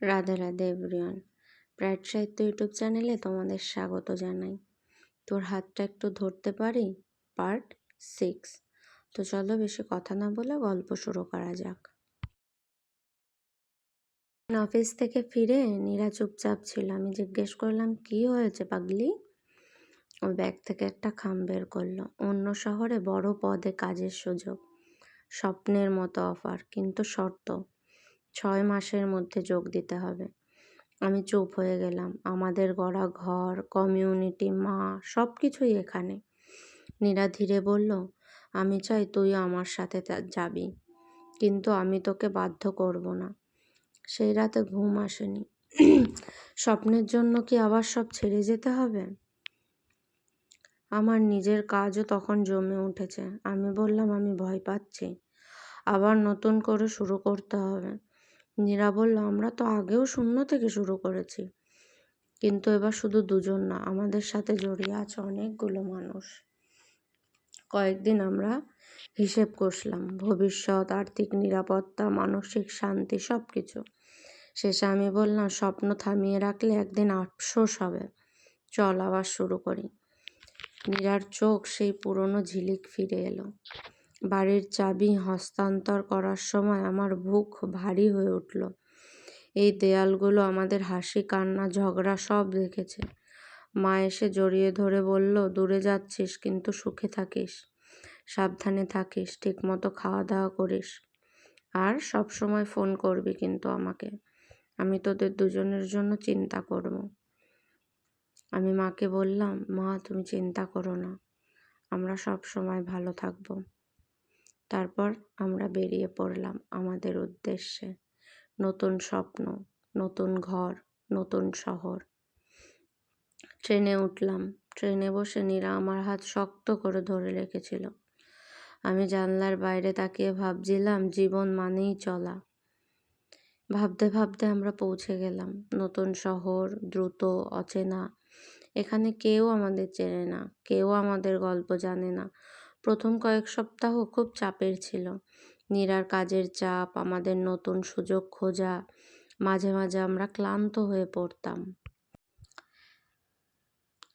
Radhe Radhe everyone. Pride সাহিত্য YouTube চ্যানেলে তোমাদের স্বাগত জানাই। তোর হাতটা একটু ধরতে পারি, পার্ট 6। তো চলো বেশি কথা না বলে গল্প শুরু করা যাক। অফিস থেকে ফিরে নীরা চুপচাপ ছিল। আমি জিজ্ঞেস করলাম, কি হয়েছে পাগলি? ওই ব্যাগ থেকে একটা খাম বের করলো। অন্য শহরে বড় পদে কাজের সুযোগ, স্বপ্নের মতো অফার, কিন্তু শর্ত 6 মাসের মধ্যে যোগ দিতে হবে। আমি চুপ হয়ে গেলাম। আমাদের গড়া ঘর, কমিউনিটি, মা, সব কিছুই এখানে। নীরা ধীরে বলল, আমি চাই তুই আমার সাথে যাবি, কিন্তু আমি তোকে বাধ্য করব না। সেই রাতে ঘুম আসেনি। স্বপ্নের জন্য কি আবার সব ছেড়ে যেতে হবে? আমার নিজের কাজও তখন জমে উঠেছে। আমি বললাম, আমি ভয় পাচ্ছি, আবার নতুন করে শুরু করতে হবে। নীরা বলল, আমরা তো আগেও শূন্য থেকে শুরু করেছি, কিন্তু এবার শুধু দুজন না, আমাদের সাথে জড়িয়ে আছে অনেকগুলো মানুষ। কয়েকদিন আমরা হিসেব কষলাম, ভবিষ্যৎ, আর্থিক নিরাপত্তা, মানসিক শান্তি, সব কিছু। শেষে আমি বললাম, স্বপ্ন থামিয়ে রাখলে একদিন আফসোস হবে, চল আবার শুরু করি। নীরার চোখ সেই পুরনো ঝিলিক ফিরে এলো। বাড়ির চাবি হস্তান্তর করার সময় আমার বুক ভারী হয়ে উঠল। এই দেয়ালগুলো আমাদের হাসি, কান্না, ঝগড়া সব দেখেছে। মা এসে জড়িয়ে ধরে বলল, দূরে যাচ্ছিস কিন্তু সুখে থাকিস, সাবধানে থাকিস, ঠিকমতো খাওয়া দাওয়া করিস, আর সব সময় ফোন করবি কিন্তু আমাকে। আমি তোদের দুজনের জন্য চিন্তা করব। আমি মাকে বললাম, মা তুমি চিন্তা করো না, আমরা সব সময় ভালো থাকব। তারপর আমরা বেরিয়ে পড়লাম আমাদের উদ্দেশ্যে। নতুন স্বপ্ন, নতুন ঘর, নতুন শহর। ট্রেনে উঠলাম। ট্রেনে বসে নীরা আমার হাত শক্ত করে ধরে রেখেছিল। আমি জানলার বাইরে তাকিয়ে ভাবছিলাম, জীবন মানেই চলা। ভাবতে ভাবতে আমরা পৌঁছে গেলাম। নতুন শহর, দ্রুত, অচেনা। এখানে কেউ আমাদের চেনে না, কেউ আমাদের গল্প জানে না। প্রথম কয়েক সপ্তাহ খুব চাপের ছিল। নীরার কাজের চাপ, আমাদের নতুন সুযোগ খোঁজা। মাঝে মাঝে আমরা ক্লান্ত হয়ে পড়তাম।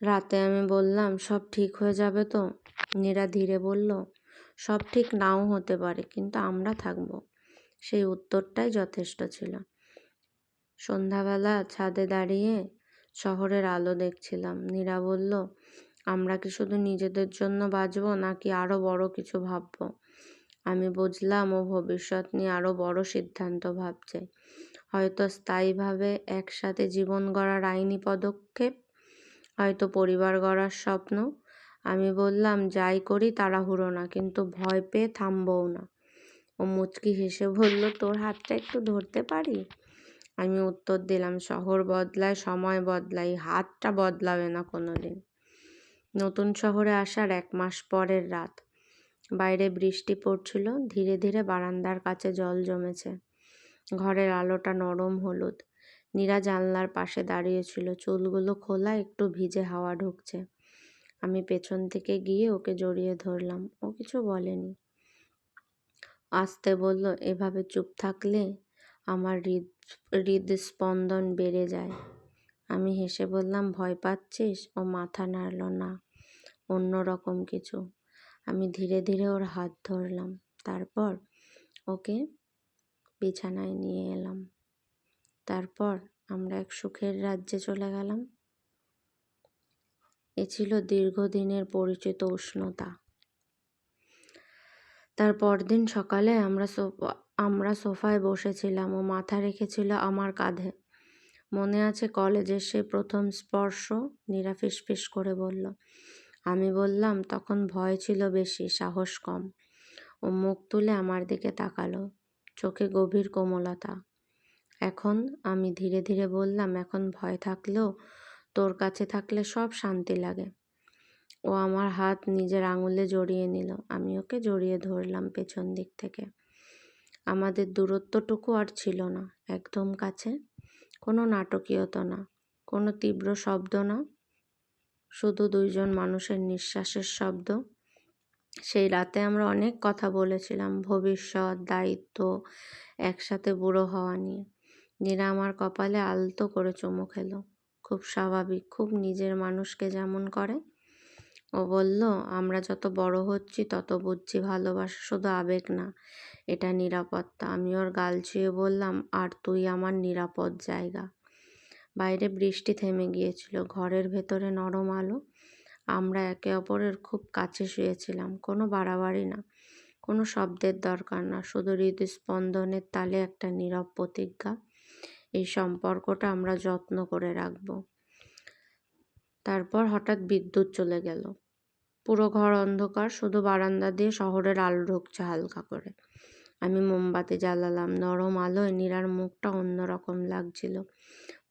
রাতে আমি বললাম, সব ঠিক হয়ে যাবে তো? নীরা ধীরে বলল, সব ঠিক নাও হতে পারে, কিন্তু আমরা থাকবো। সেই উত্তরটাই যথেষ্ট ছিল। সন্ধ্যাবেলা ছাদে দাঁড়িয়ে শহরের আলো দেখছিলাম। নীরা বলল, আমরা কি শুধু নিজেদের জন্য বাঁচবো, নাকি আরো বড় কিছু ভাববো? আমি বুঝলাম ও ভবিষ্যৎ নিয়ে আরো বড় সিদ্ধান্ত ভাবছে, হয়তো স্থায়ীভাবে একসাথে জীবন গড়ার আইনি পদক্ষেপ, হয়তো পরিবার গড়ার স্বপ্ন। আমি বললাম, যাই করি তাড়াহুড়ো না, কিন্তু ভয় পেয়ে থামবও না। ও মুচকি হেসে বলল, তোর হাতটা একটু ধরতে পারি? আমি উত্তর দিলাম, শহর বদলায়, সময় বদলায়, হাতটা বদলাবে না কোনোদিন। নতুন শহরে আসার 1 মাস পরের রাত। বাইরে বৃষ্টি পড়ছিল, ধীরে ধীরে বারান্দার কাছে জল জমেছে। ঘরের আলোটা নরম হলুদ। নীরা জানলার পাশে দাঁড়িয়েছিল, চুলগুলো খোলা, একটু ভিজে হাওয়া ঢুকছে। আমি পেছন থেকে গিয়ে ওকে জড়িয়ে ধরলাম। ও কিছু বলেনি। আস্তে বলল, এভাবে চুপ থাকলে আমার হৃদস্পন্দন বেড়ে যায়। আমি হেসে বললাম, ভয় পাচ্ছিস? ও মাথা নাড়ল না, অন্য রকম কিছু। আমি ধীরে ধীরে ওর হাত ধরলাম, তারপর ওকে বিছানায় নিয়ে এলাম। তারপর আমরা এক সুখের রাজ্যে চলে গেলাম। এ ছিল দীর্ঘদিনের পরিচিত উষ্ণতা। তার পরদিন সকালে আমরা সোফায় বসেছিলাম, ও মাথা রেখেছিল আমার কাঁধে। মনে আছে কলেজের সেই প্রথম স্পর্শ? নীরা ফিসফিস করে বলল। আমি বললাম, তখন ভয় ছিল বেশি, সাহস কম। ও মুখ তুলে আমার দিকে তাকালো, চোখে গভীর কোমলতা। এখন? আমি ধীরে ধীরে বললাম, এখন ভয় থাকলেও তোর কাছে থাকলে সব শান্তি লাগে। ও আমার হাত নিজের আঙুলে জড়িয়ে নিল। আমি ওকে জড়িয়ে ধরলাম পেছন দিক থেকে। আমাদের দূরত্বটুকু আর ছিল না, একদম কাছে। কোনো নাটকীয়তা না, কোনো তীব্র শব্দ না, শুধু দুইজন মানুষের নিঃশ্বাসের শব্দ। সেই রাতে আমরা অনেক কথা বলেছিলাম, ভবিষ্যৎ, দায়িত্ব, একসাথে বুড়ো হওয়া নিয়ে। নীরা আমার কপালে আলতো করে চুমু খেলো, খুব স্বাভাবিক, খুব নিজের মানুষকে যেমন করে। ও বলল, আমরা যত বড় হচ্ছি তত বুঝছি ভালোবাসা শুধু আবেগ না, এটা নিরাপত্তা। আমি ওর গাল ছুঁয়ে বললাম, আর তুই আমার নিরাপদ জায়গা। বাইরে বৃষ্টি থেমে গিয়েছিল, ঘরের ভেতরে নরম আলো। আমরা একে অপরের খুব কাছে শুয়েছিলাম, কোনো বাড়াবাড়ি না, কোনো শব্দের দরকার না, শুধু হৃদস্পন্দনের তালে একটা নীরব প্রতিজ্ঞা, এই সম্পর্কটা আমরা যত্ন করে রাখবো। তারপর হঠাৎ বিদ্যুৎ চলে গেল, পুরো ঘর অন্ধকার, শুধু বারান্দা দিয়ে শহরের আলো ঢুকছে হালকা করে। আমি মোমবাতি জ্বালালাম, নরম আলোয় নীরার মুখটা অন্যরকম লাগছিল,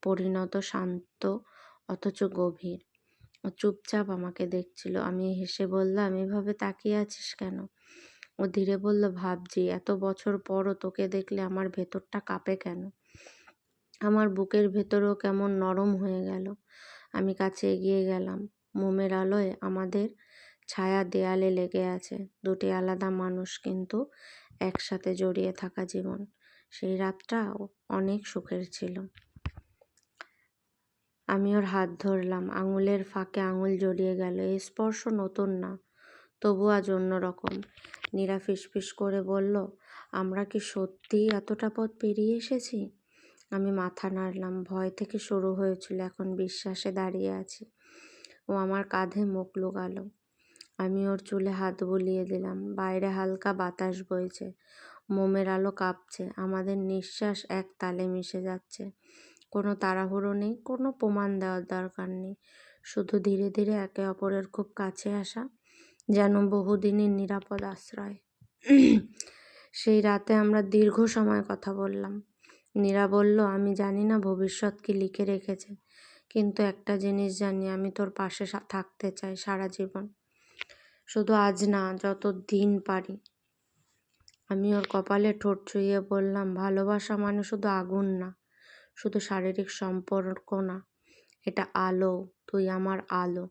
পরিণত, শান্ত, অথচ গভীর। ও চুপচাপ আমাকে দেখছিল। আমি হেসে বললাম, এভাবে তাকিয়ে আছিস কেন? ও ধীরে বলল, ভাবছি এত বছর পরও তোকে দেখলে আমার ভেতরটা কাঁপে কেন। আমার বুকের ভেতরেও কেমন নরম হয়ে গেল। আমি কাছে এগিয়ে গেলাম। মোমের আলোয় আমাদের ছায়া দেয়ালে লেগে আছে, দুটি আলাদা মানুষ কিন্তু একসাথে জড়িয়ে থাকা জীবন। সেই রাতটা অনেক সুখের ছিল। আমি ওর হাত ধরলাম, আঙুলের ফাঁকে আঙুল জড়িয়ে গেল। এই স্পর্শ নতুন না, তবু আজ অন্যরকম। নীরা ফিসফিস করে বলল, আমরা কি সত্যিই এতটা পথ পেরিয়ে এসেছি? আমি মাথা নাড়লাম। ভয় থেকে শুরু হয়েছিল, এখন বিশ্বাসে দাঁড়িয়ে আছি। ও আমার কাঁধে মুখ লুকালো। আমি ওর চুলে হাত বুলিয়ে দিলাম। বাইরে হালকা বাতাস বইছে, মোমের আলো কাঁপছে, আমাদের নিঃশ্বাস এক তালে মিশে যাচ্ছে। কোনো তাড়াহুড়ো নেই, কোনো প্রমাণ দেওয়ার দরকার নেই, শুধু ধীরে ধীরে একে অপরের খুব কাছে আসা, যেন বহুদিনের নিরাপদ আশ্রয়। সেই রাতে আমরা দীর্ঘ সময় কথা বললাম। নীরা বলল, আমি জানি না ভবিষ্যৎ কি লিখে রেখেছে, কিন্তু একটা জিনিস জানি, আমি তোর পাশে থাকতে চাই সারা জীবন, শুধু আজ না, যত দিন পারি। আমি ওর কপালে ঠোঁট ছুঁয়ে বললাম, ভালোবাসা মানে শুধু আগুন না, শুধু শারীরিক সম্পর্ক না, এটা আলো, তুই আমার আলো।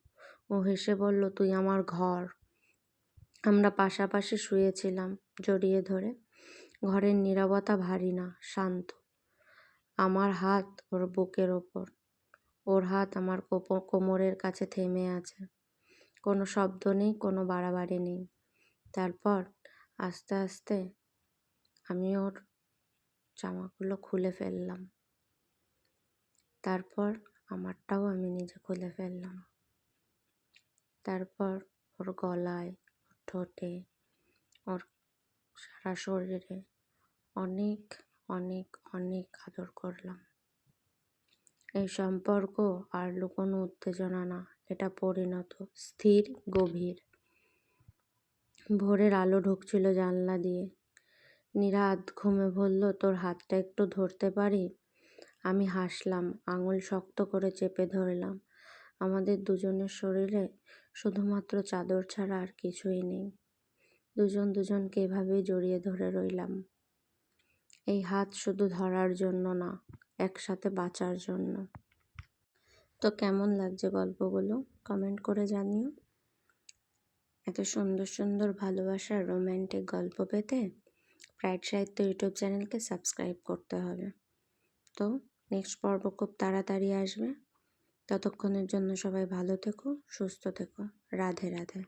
ও হেসে বলল, তুই আমার ঘর। আমরা পাশাপাশি শুয়েছিলাম, জড়িয়ে ধরে। ঘরের নীরবতা ভারী না, শান্ত। আমার হাত ওর বুকের ওপর, ওর হাত আমার কোমরের কাছে থেমে আছে। কোনো শব্দ নেই, কোনো বাড়াবাড়ি নেই। তারপর আস্তে আস্তে আমি ওর জামাগুলো খুলে ফেললাম। তারপর আমারটাও আমি নিজে খুলে ফেললাম। তারপর ওর গলায়, ওর ঠোঁটে, ওর সারা শরীরে অনেক অনেক অনেক আদর করলাম। এই সম্পর্ক আর লুকোনো উত্তেজনা না, এটা পরিণত, স্থির, গভীর। ভোরের আলো ঢুকছিল জানলা দিয়ে। নীরা আধ ঘুমে বলল, তোর হাতটা একটু ধরতে পারি? আমি হাসলাম, আঙুল শক্ত করে চেপে ধরলাম। আমাদের দুজনের শরীরে শুধুমাত্র চাদর ছাড়া আর কিছুই নেই। দুজন দুজনকে এভাবেই জড়িয়ে ধরে রইলাম। এই হাত শুধু ধরার জন্য না, একসাথে বাঁচার জন্য। তো কেমন লাগছে গল্পগুলো কমেন্ট করে জানিও। এত সুন্দর সুন্দর ভালোবাসার রোম্যান্টিক গল্প পেতে প্রাইড সাহিত্য ইউটিউব চ্যানেলকে সাবস্ক্রাইব করতে হবে। তো নেক্সট পর্ব খুব তাড়াতাড়ি আসবে। ততক্ষণের জন্য সবাই ভালো থেকো, সুস্থ থেকো। রাধে রাধে।